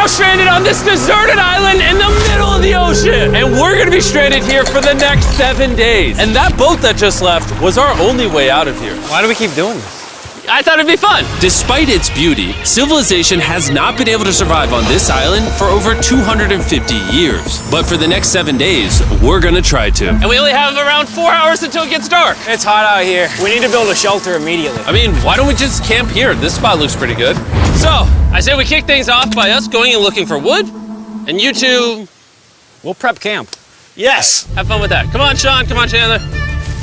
now stranded on this deserted island in the middle of the ocean. And we're gonna be stranded here for the next 7 days. And that boat that just left was our only way out of here. Why do we keep doing this? I thought it'd be fun. Despite its beauty, civilization has not been able to survive on this island for over 250 years. But for the next 7 days, we're gonna try to. And we only have around 4 hours until it gets dark. It's hot out here. We need to build a shelter immediately. I mean, why don't we just camp here? This spot looks pretty good. So, I say we kick things off by us going and looking for wood, and you two, We'll prep camp. yes, have fun with that. Come on, Sean, come on, Chandler.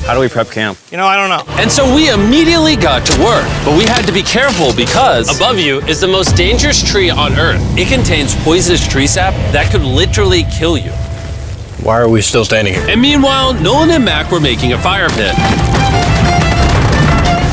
How do we prep camp? You know, I don't know. And so we immediately got to work, but we had to be careful because Above you is the most dangerous tree on Earth. it contains poisonous tree sap that could literally kill you. Why are we still standing here? And meanwhile, Nolan and Mac were making a fire pit.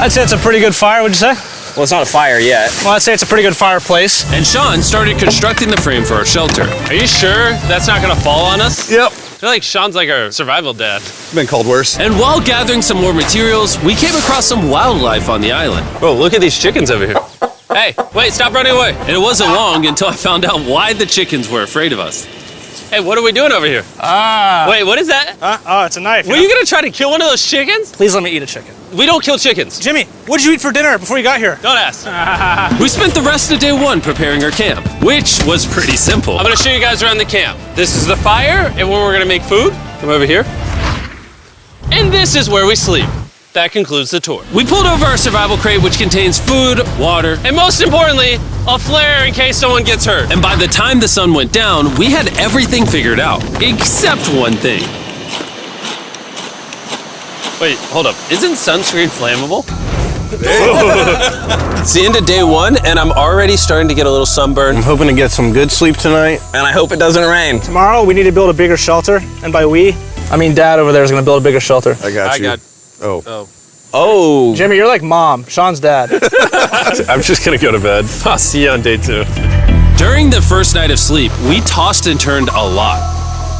I'd say it's a pretty good fire, would you say? Well, it's not a fire yet. Well, I'd say it's a pretty good fireplace. And Sean started constructing the frame for our shelter. Are you sure that's not gonna fall on us? Yep. I feel like Sean's like our survival dad. Been called worse. And while gathering some more materials, we came across some wildlife on the island. Bro, look at these chickens over here. Hey, wait, stop running away. And it wasn't long until I found out why the chickens were afraid of us. Hey, what are we doing over here? Wait, what is that? Oh, it's a knife. Were you gonna try to kill one of those chickens? Please let me eat a chicken. We don't kill chickens. Jimmy, what did you eat for dinner before you got here? Don't ask. We spent the rest of day one preparing our camp, which was pretty simple. I'm gonna show you guys around the camp. This is the fire, and where we're gonna make food. Come over here. And this is where we sleep. That concludes the tour. We pulled over our survival crate, which contains food, water, And most importantly, a flare in case someone gets hurt. and by the time the sun went down, we had everything figured out, except one thing. Wait, hold up. Isn't sunscreen flammable? It's the end of day one, and I'm already starting to get a little sunburn. I'm hoping to get some good sleep tonight. And I hope it doesn't rain. Tomorrow, we need to build a bigger shelter. And by we, I mean Dad over there is going to build a bigger shelter. I got you. Oh. Oh. Jimmy, you're like Mom. Sean's dad. I'm just gonna go to bed. I'll see you on day 2. During the first night of sleep, we tossed and turned a lot.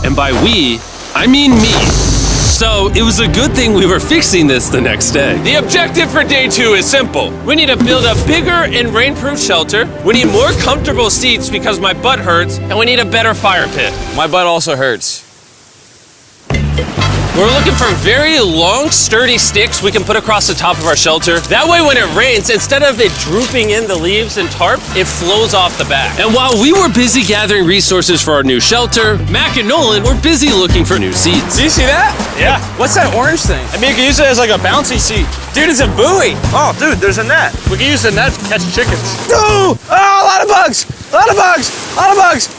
And by we, I mean me. So it was a good thing we were fixing this the next day. The objective for day 2 is simple. We need to build a bigger and rainproof shelter. We need more comfortable seats because my butt hurts, and we need a better fire pit. My butt also hurts. We're looking for very long, sturdy sticks we can put across the top of our shelter. That way when it rains, instead of it drooping in the leaves and tarp, it flows off the back. And while we were busy gathering resources for our new shelter, Mac and Nolan were busy looking for new seats. Do you see that? Yeah. What's that orange thing? I mean, you can use it as like a bouncy seat. Dude, it's a buoy. Oh, dude, there's a net. We can use the net to catch chickens. Oh, a lot of bugs. A lot of bugs. A lot of bugs.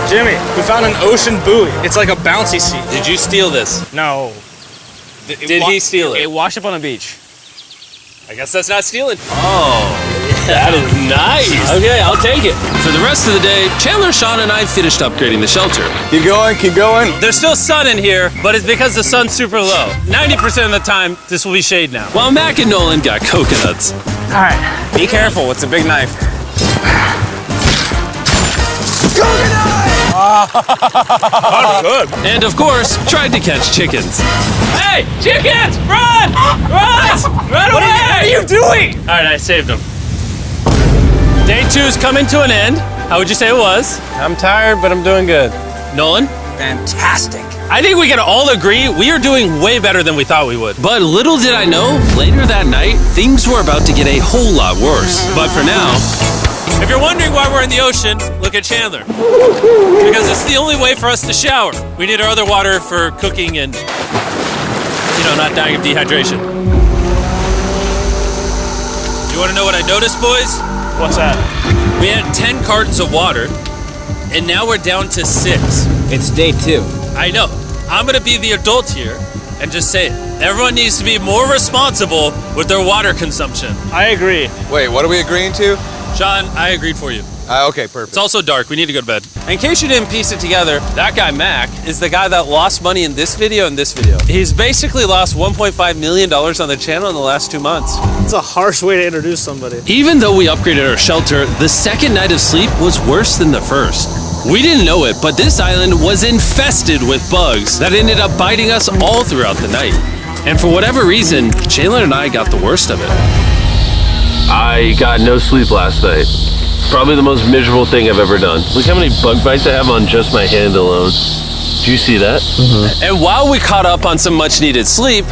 Jimmy, we found an ocean buoy. It's like a bouncy seat. Did you steal this? No. Did he steal it? It washed up on the beach. I guess that's not stealing. Oh, that is nice. Okay, I'll take it. For the rest of the day, Chandler, Sean, and I finished upgrading the shelter. Keep going, keep going. There's still sun in here, but it's because the sun's super low. 90% of the time, this will be shade now. While Mac and Nolan got coconuts. All right. Be careful. It's a big knife. And of course, tried to catch chickens. Hey, chickens, run! Run! Run away! What are you doing? All right, I saved them. Day 2's coming to an end. How would you say it was? I'm tired, but I'm doing good. Nolan? Fantastic. I think we can all agree we are doing way better than we thought we would. But little did I know, later that night, things were about to get a whole lot worse. But for now, If you're wondering why we're in the ocean, look at Chandler. Because it's the only way for us to shower. We need our other water for cooking and, not dying of dehydration. You want to know what I noticed, boys? What's that? We had 10 cartons of water, and now we're down to 6. It's day 2. I know. I'm going to be the adult here and just say it. Everyone needs to be more responsible with their water consumption. I agree. Wait, what are we agreeing to? Sean, I agreed for you. Okay, perfect. It's also dark. We need to go to bed. In case you didn't piece it together, that guy Mac is the guy that lost money in this video and this video. He's basically lost $1.5 million on the channel in the last 2 months. It's a harsh way to introduce somebody. even though we upgraded our shelter, the second night of sleep was worse than the first. We didn't know it, but this island was infested with bugs that ended up biting us all throughout the night. And for whatever reason, Chandler and I got the worst of it. I got no sleep last night. Probably the most miserable thing I've ever done. Look how many bug bites I have on just my hand alone. Do you see that? And while we caught up on some much needed sleep,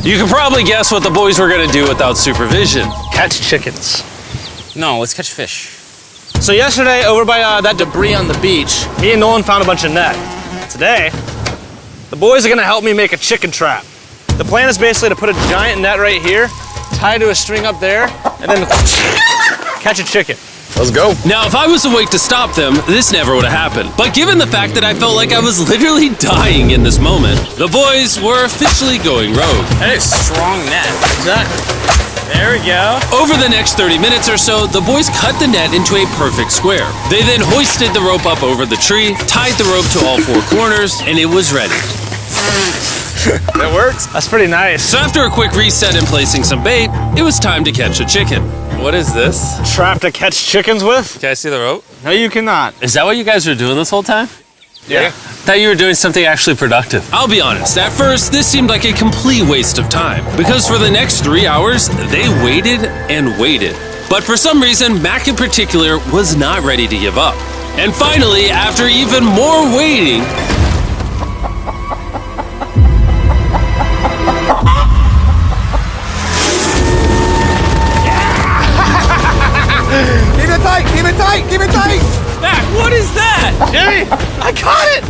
you can probably guess what the boys were gonna do without supervision. Catch chickens. No, let's catch fish. So yesterday, over by that debris on the beach, me and Nolan found a bunch of net. Today, the boys are gonna help me make a chicken trap. The plan is basically to put a giant net right here, tie to a string up there, and then catch a chicken. Let's go. Now, if I was awake to stop them, this never would have happened. But given the fact that I felt like I was literally dying in this moment, the boys were officially going rogue. That is strong net. Exactly. There we go. Over the next 30 minutes or so, the boys cut the net into a perfect square. They then hoisted the rope up over the tree, tied the rope to all four corners, and it was ready. That works. That's pretty nice. So after a quick reset and placing some bait, it was time to catch a chicken. What is this? Trap to catch chickens with? Can I see the rope? No, you cannot. Is that what you guys were doing this whole time? Yeah. Thought you were doing something actually productive. I'll be honest, at first, this seemed like a complete waste of time. Because for the next 3 hours, they waited and waited. But for some reason, Mac in particular was not ready to give up. And finally, after even more waiting, Keep it tight, keep it tight, keep it tight. Mac, what is that? Jimmy, I caught it!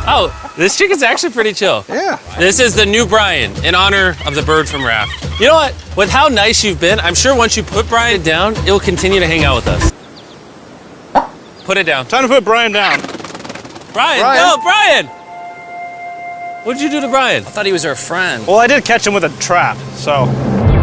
Oh, this chicken's actually pretty chill. Yeah. This is the new Brian in honor of the bird from Raft. You know what? With how nice you've been, I'm sure once you put Brian down, it will continue to hang out with us. Put it down. Time to put Brian down. Brian, Brian. no, Brian! What'd you do to Brian? I thought he was our friend. Well, I did catch him with a trap, so.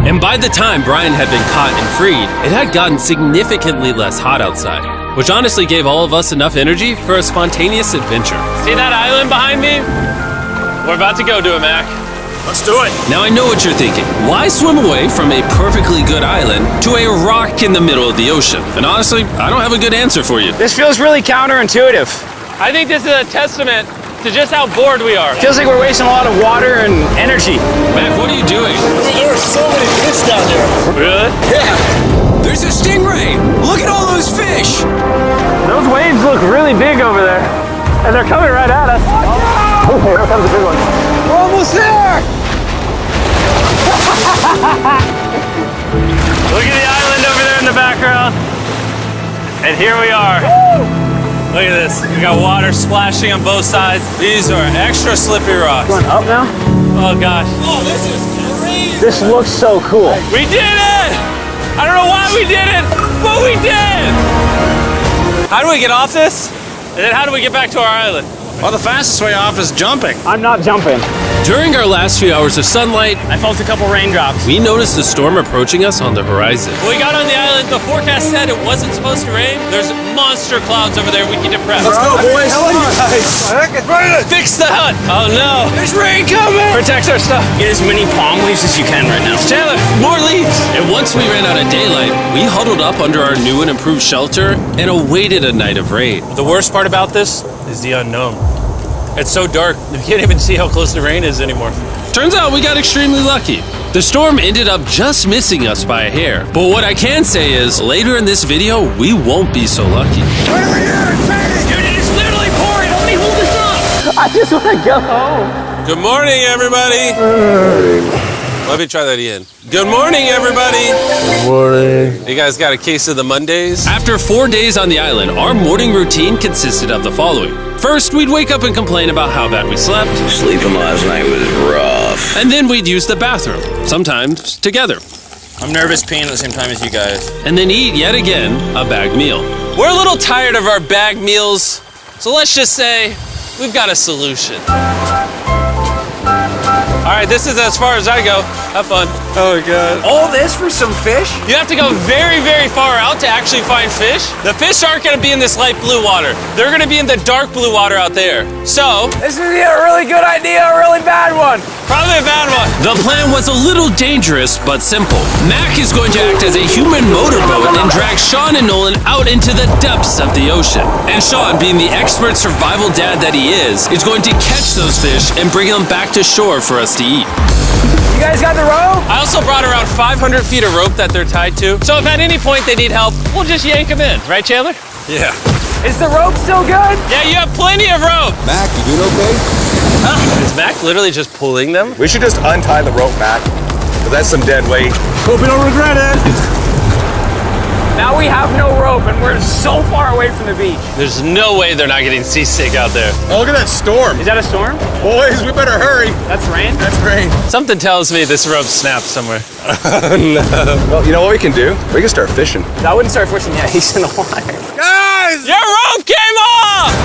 and by the time Brian had been caught and freed, it had gotten significantly less hot outside, which honestly gave all of us enough energy for a spontaneous adventure. See that island behind me? We're about to go to it, Mac. Let's do it. Now I know what you're thinking. Why swim away from a perfectly good island to a rock in the middle of the ocean? And honestly, I don't have a good answer for you. This feels really counterintuitive. I think this is a testament to just how bored we are. Feels like we're wasting a lot of water and energy. Mac, what are you doing? There are so many fish down there. Really? Yeah. There's a stingray. Look at all those fish. Those waves look really big over there. And they're coming right at us. Oh, here comes a big one. We're almost there. Look at the island over there in the background. And here we are. Look at this. We got water splashing on both sides. These are extra slippery rocks. Going up now? Oh gosh. Oh, this is crazy. This looks so cool. We did it! I don't know why we did it, but we did! How do we get off this? And then how do we get back to our island? Well, the fastest way off is jumping. I'm not jumping. During our last few hours of sunlight, I felt a couple raindrops. we noticed a storm approaching us on the horizon. When we got on the island, the forecast said it wasn't supposed to rain. There's monster clouds over there we need to prep. Let's go, boys. Fix the hut! Oh no! There's rain coming. Protects our stuff. Get as many palm leaves as you can right now. Chandler, more leaves! And once we ran out of daylight, we huddled up under our new and improved shelter and awaited a night of rain. The worst part about this is the unknown. It's so dark, you can't even see how close the rain is anymore. Turns out we got extremely lucky. The storm ended up just missing us by a hair. But what I can say is, later in this video, we won't be so lucky. Dude, it is literally pouring. Help me hold this up. I just want to go home. Good morning, everybody. Let me try that again. Good morning, everybody. Good morning. You guys got a case of the Mondays? After 4 days on the island, our morning routine consisted of the following. First, we'd wake up and complain about how bad we slept. Sleeping last night was rough. And then we'd use the bathroom, sometimes together. I'm nervous peeing at the same time as you guys. And then eat, yet again, a bagged meal. We're a little tired of our bag meals, so let's just say we've got a solution. All right, this is as far as I go. Have fun. Oh, God. All this for some fish? You have to go very, very far out to actually find fish. The fish aren't gonna be in this light blue water. They're gonna be in the dark blue water out there. So, This is either a really good idea or a really bad one. probably a bad one. The plan was a little dangerous, but simple. Mac is going to act as a human motorboat and drag Sean and Nolan out into the depths of the ocean. And Sean, being the expert survival dad that he is going to catch those fish and bring them back to shore for us to eat. You guys got the the rope? I also brought around 500 feet of rope that they're tied to. So if at any point they need help, we'll just yank them in. Right, Chandler? Yeah. Is the rope still good? Yeah, you have plenty of rope. Mac, you doing okay? Is Mac literally just pulling them? We should just untie the rope, Mac. Because that's some dead weight. Hope you don't regret it. Now we have no rope and we're so far away from the beach. There's no way they're not getting seasick out there. Oh, look at that storm. Is that a storm? Boys, we better hurry. That's rain? That's rain. Something tells me this rope snapped somewhere. Well, you know what we can do? We can start fishing. I wouldn't start fishing yet. He's in the water. Guys! Your rope came off!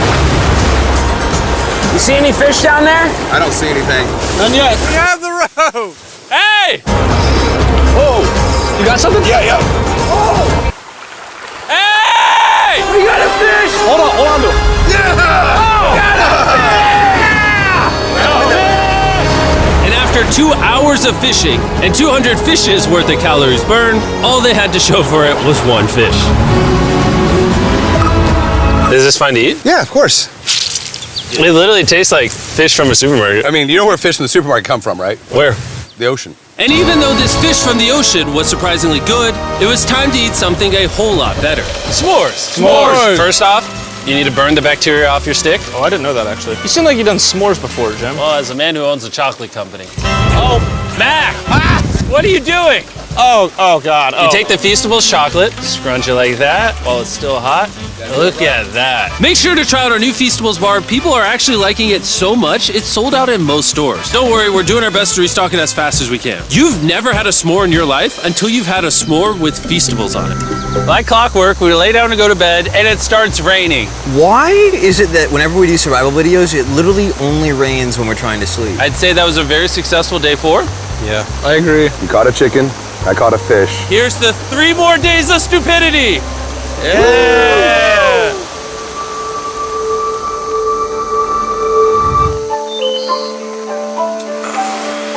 You see any fish down there? I don't see anything. None yet. We have the rope. Hey! Whoa. You got something? Yeah. Hey! We got a fish! Hold on to it. And after 2 hours of fishing and 200 fishes worth of calories burned, all they had to show for it was one fish. Is this fine to eat? Yeah, of course. It literally tastes like fish from a supermarket. I mean, you know where fish from the supermarket come from, right? Where? The ocean. And even though this fish from the ocean was surprisingly good, it was time to eat something a whole lot better. S'mores. S'mores. First off, you need to burn the bacteria off your stick. Oh, I didn't know that actually. You seem like you've done s'mores before, Jim. Well, as a man who owns a chocolate company. Oh, Mac! What are you doing? Oh God. You take the Feastables chocolate, scrunch it like that while it's still hot. Look at that. Make sure to try out our new Feastables bar. People are actually liking it so much, it's sold out in most stores. Don't worry, we're doing our best to restock it as fast as we can. You've never had a s'more in your life until you've had a s'more with Feastables on it. Like clockwork, we lay down to go to bed, and it starts raining. Why is it that whenever we do survival videos, it literally only rains when we're trying to sleep? I'd say that was a very successful day 4. Yeah, I agree. You caught a chicken. I caught a fish. Here's the 3 more days of stupidity. Yeah.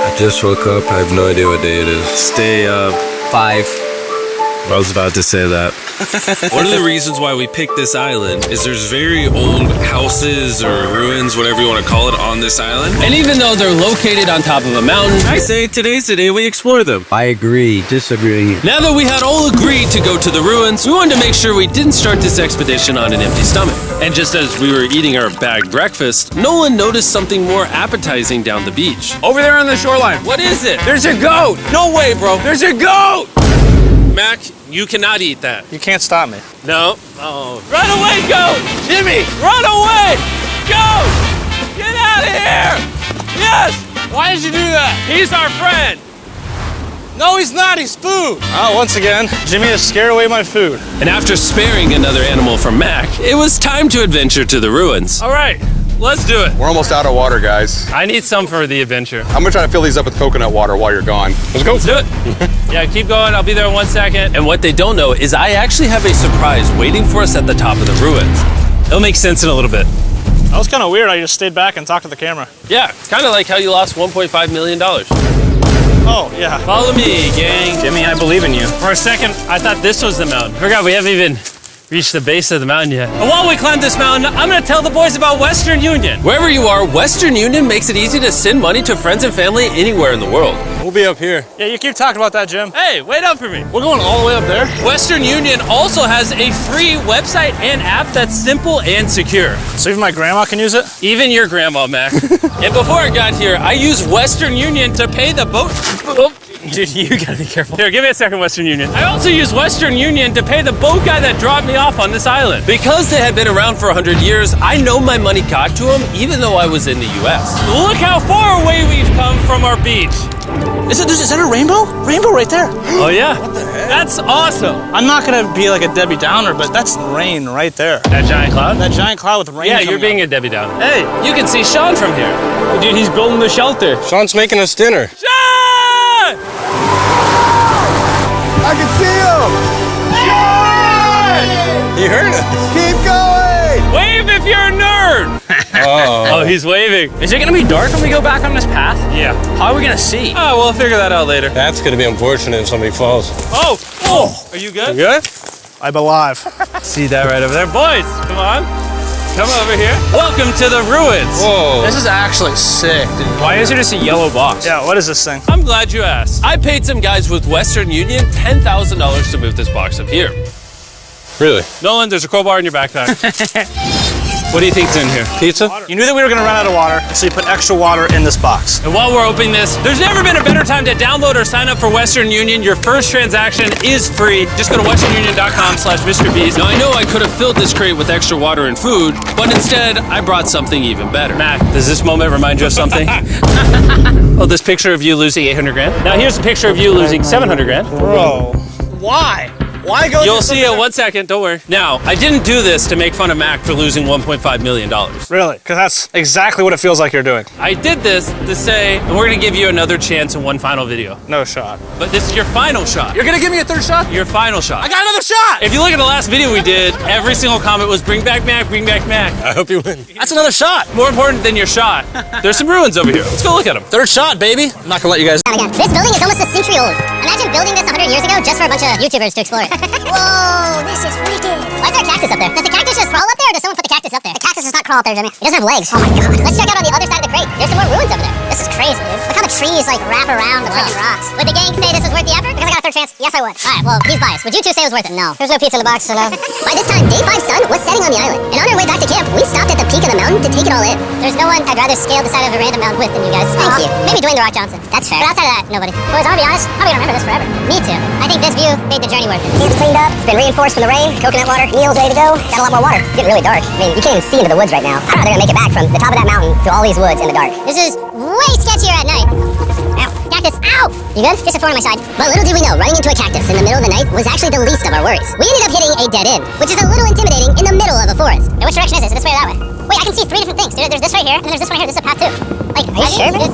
I just woke up. I have no idea what day it is. Stay up. 5. I was about to say that. One of the reasons why we picked this island is there's very old houses or ruins, whatever you want to call it, on this island. And even though they're located on top of a mountain, I say today's the day we explore them. I agree. Disagree. Now that we had all agreed to go to the ruins, we wanted to make sure we didn't start this expedition on an empty stomach. And just as we were eating our bagged breakfast, Nolan noticed something more appetizing down the beach. Over there on the shoreline. what is it? There's a goat. No way, bro. There's a goat. Mac, you cannot eat that. You can't stop me. No. Oh. Run away, goat! Jimmy, run away! Goat! Get out of here! Yes! Why did you do that? He's our friend! No, he's not. He's food. Oh, once again, Jimmy has scared away my food. And after sparing another animal from Mac, it was time to adventure to the ruins. All right, let's do it. We're almost out of water, guys. I need some for the adventure. I'm gonna try to fill these up with coconut water while you're gone. Let's go. Let's do it. Yeah, keep going. I'll be there in 1 second. And what they don't know is I actually have a surprise waiting for us at the top of the ruins. It'll make sense in a little bit. That was kind of weird. I just stayed back and talked to the camera. Yeah, kind of like how you lost $1.5 million. Oh, yeah. Follow me, gang. Jimmy, I believe in you. For a second, I thought this was the mountain. Forgot we haven't even reached the base of the mountain yet. And while we climb this mountain, I'm gonna tell the boys about Western Union. Wherever you are, Western Union makes it easy to send money to friends and family anywhere in the world. We'll be up here. Yeah, you keep talking about that, Jim. Hey, wait up for me. We're going all the way up there? Western Union also has a free website and app that's simple and secure. So even my grandma can use it? Even your grandma, Mac. And before I got here, I used Western Union to pay the boat. Oh, dude, you gotta be careful. Here, give me a second, Western Union. I also used Western Union to pay the boat guy that dropped me off on this island. Because they had been around for 100 years, I know my money got to them even though I was in the US. Look how far away we've come from our beach. Is that a rainbow? Rainbow right there. Oh yeah? What the heck? That's awesome. I'm not gonna be like a Debbie Downer, but that's rain right there. That giant cloud? That giant cloud with rain. Yeah, you're being a Debbie Downer. Hey, you can see Sean from here. Dude, he's building the shelter. Sean's making us dinner. Sean! I can see him. He heard us. Keep going. Wave if you're a nerd. Oh, he's waving. Is it gonna be dark when we go back on this path? Yeah. How are we gonna see? Oh, we'll figure that out later. That's gonna be unfortunate if somebody falls. Oh! Are you good? You good? I'm alive. See that right over there? Boys, come on. Come over here. Welcome to the ruins. Whoa. This is actually sick, dude. Why is it just a yellow box? Yeah, what is this thing? I'm glad you asked. I paid some guys with Western Union $10,000 to move this box up here. Really? Nolan, there's a crowbar in your backpack. What do you think's in here? Pizza? You knew that we were gonna run out of water, so you put extra water in this box. And while we're opening this, there's never been a better time to download or sign up for Western Union. Your first transaction is free. Just go to westernunion.com/MrBeast. Now, I know I could have filled this crate with extra water and food, but instead, I brought something even better. Mac, does this moment remind you of something? Oh, this picture of you losing 800 grand? Now here's a picture of you losing 700 grand. Bro, why? Why go? You'll see it 1 second, don't worry. Now, I didn't do this to make fun of Mac for losing $1.5 million. Really? Because that's exactly what it feels like you're doing. I did this to say, and we're gonna give you another chance in one final video. No shot. But this is your final shot. You're gonna give me a third shot? Your final shot. I got another shot! If you look at the last video we did, every single comment was bring back Mac, bring back Mac. I hope you win. That's another shot. More important than your shot, there's some ruins over here. Let's go look at them. Third shot, baby. I'm not gonna let you guys. Again, this building is almost a century old. Imagine building this 100 years ago just for a bunch of YouTubers to explore it. Whoa, this is wicked. Why is there a cactus up there? Does the cactus just crawl up there, or does someone put the cactus up there? The cactus does not crawl up there, Jimmy. It doesn't have legs. Oh my god. Let's check out on the other side of the crate. There's some more ruins over there. This is crazy, dude. Look how the trees like wrap around the freaking rocks. Would the gang say this was worth the effort? Because I got a third chance? Yes, I would. Alright, well, he's biased. Would you two say it was worth it? No. There's no pizza in the box, so no. By this time, day 5's sun was setting on the island. And on our way back to camp, we stopped at the peak of the mountain to take it all in. There's no one I'd rather scale the side of a random mountain with than you guys. Thank you. Maybe Dwayne The Rock Johnson. That's fair. But outside of that, nobody. Boys, I'll be honest, probably gonna remember this forever. Me too. I think this view made the journey worth it. Camp's cleaned up, it's been reinforced from the rain, coconut water, meals ready to go. Got a lot more water. It's getting really dark. I mean, you can't even see into the woods right now. I don't know they're gonna make it back from the top of that mountain to all these woods in the dark. This is way sketchier at night. Ow. Cactus. Ow! You good? Just a thorn on my side. But little did we know, running into a cactus in the middle of the night was actually the least of our worries. We ended up hitting a dead end, which is a little intimidating in the middle of a forest. Wait, which direction is it? Is it this way or that way? Wait, I can see 3 different things. There's this right here, and then there's this one here. This is a path too. Like, are you sure, man?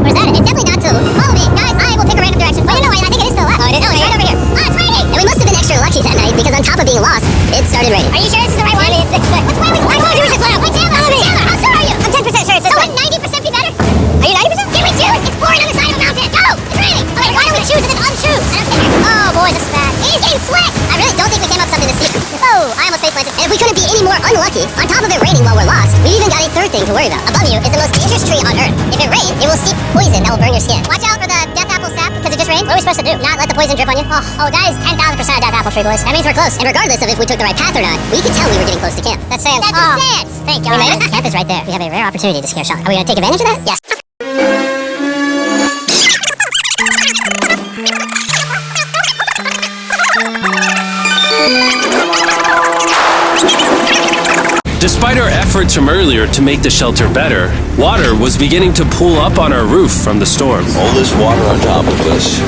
Where's that? It's definitely not to. Follow me. Guys, I will pick a random direction. Wait, no, I think it is to the left. Oh, it is? No, it's right over here. Ah, it's raining! And we must have been extra lucky that night because on top of being lost, it started raining. Are you sure this is the right one? It's this way. Which way? I told you it was a cloud. Wait, Taylor, how sure are you? I'm 10% sure it's this way. So would 90% be better? Are you 90%? Can we choose? It's pouring on the side of a mountain. Go! It's raining! Oh, wait, why don't we choose and then unchoose? I don't care. Oh, boys, this is bad. He's getting sweat! I really don't think we came up with something this deep. Oh, I almost face planted. And if we couldn't be any more unlucky, on top of it raining while we're lost, we even got a third thing to worry about. Above you is the most dangerous tree on Earth. If it rains, it will seep poison that will burn your skin. Watch out for the death apple sap because it just rained. What are we supposed to do? Not let the poison drip on you? Oh, guys, 10,000% death apple tree, boys. That means we're close. And regardless of if we took the right path or not, we could tell we were getting close to camp. That's sand. That's sand. Thank God. We made it. Camp is right there. We have a rare opportunity to scare shock. Are we gonna take advantage of that? Yes. Despite our efforts from earlier to make the shelter better, water was beginning to pool up on our roof from the storm. All this water on top of us.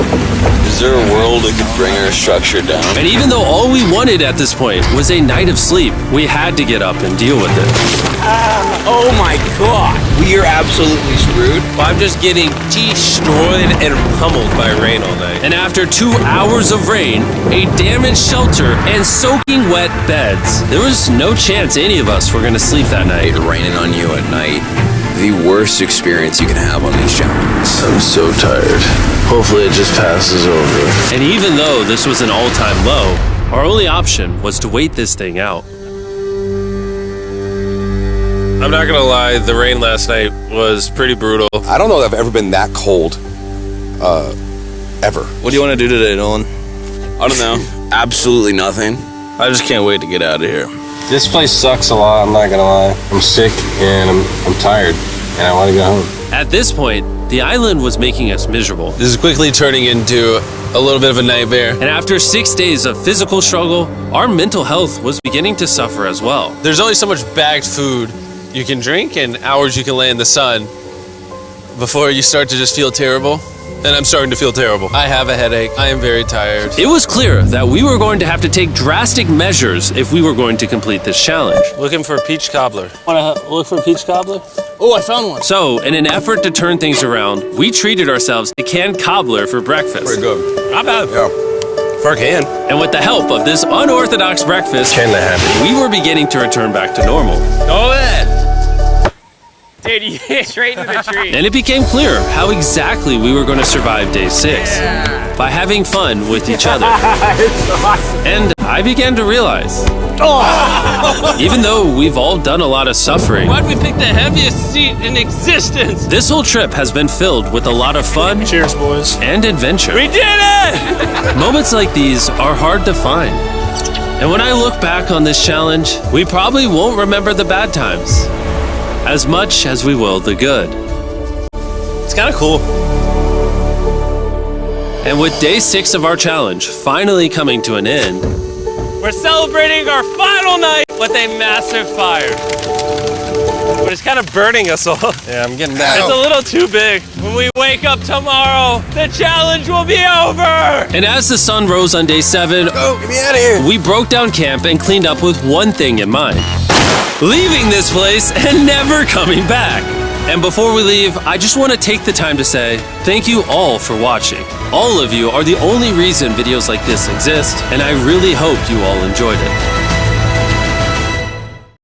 Is there a world that could bring our structure down? And even though all we wanted at this point was a night of sleep, we had to get up and deal with it. Oh my god! We are absolutely screwed. I'm just getting destroyed and pummeled by rain all night. And after 2 hours of rain, a damaged shelter, and soaking wet beds, there was no chance any of us were going to sleep that night. Raining on you at night. The worst experience you can have on these jumps. I'm so tired. Hopefully it just passes over. And even though this was an all-time low, our only option was to wait this thing out. I'm not gonna lie, the rain last night was pretty brutal. I don't know that I've ever been that cold, ever. What do you want to do today, Nolan? I don't know. Absolutely nothing. I just can't wait to get out of here. This place sucks a lot, I'm not gonna lie. I'm sick and I'm tired and I wanna go home. At this point, the island was making us miserable. This is quickly turning into a little bit of a nightmare. And after 6 days of physical struggle, our mental health was beginning to suffer as well. There's only so much bagged food you can drink and hours you can lay in the sun before you start to just feel terrible. And I'm starting to feel terrible. I have a headache. I am very tired. It was clear that we were going to have to take drastic measures if we were going to complete this challenge. Looking for a peach cobbler. Wanna look for a peach cobbler? Oh, I found one. So, in an effort to turn things around, we treated ourselves to canned cobbler for breakfast. Pretty good. Not bad. Yeah. For a can. And with the help of this unorthodox breakfast, Can that happen? we were beginning to return back to normal. Go ahead. Dude, you hit straight into the tree. And it became clear how exactly we were going to survive day 6. By having fun with each other. And I began to realize, even though we've all done a lot of suffering, Why'd we pick the heaviest seat in existence? this whole trip has been filled with a lot of fun. Cheers, boys. And adventure. We did it! Moments like these are hard to find. And when I look back on this challenge, we probably won't remember the bad times as much as we will the good. It's kind of cool. And with day 6 of our challenge finally coming to an end, We're celebrating our final night with a massive fire. But it's kind of burning us all. Yeah, I'm getting mad. It's a little too big. When we wake up tomorrow, the challenge will be over! and as the sun rose on day 7, Oh, get me out of here. we broke down camp and cleaned up with one thing in mind: leaving this place and never coming back. And before we leave, I just want to take the time to say thank you all for watching. All of you are the only reason videos like this exist, and I really hope you all enjoyed it.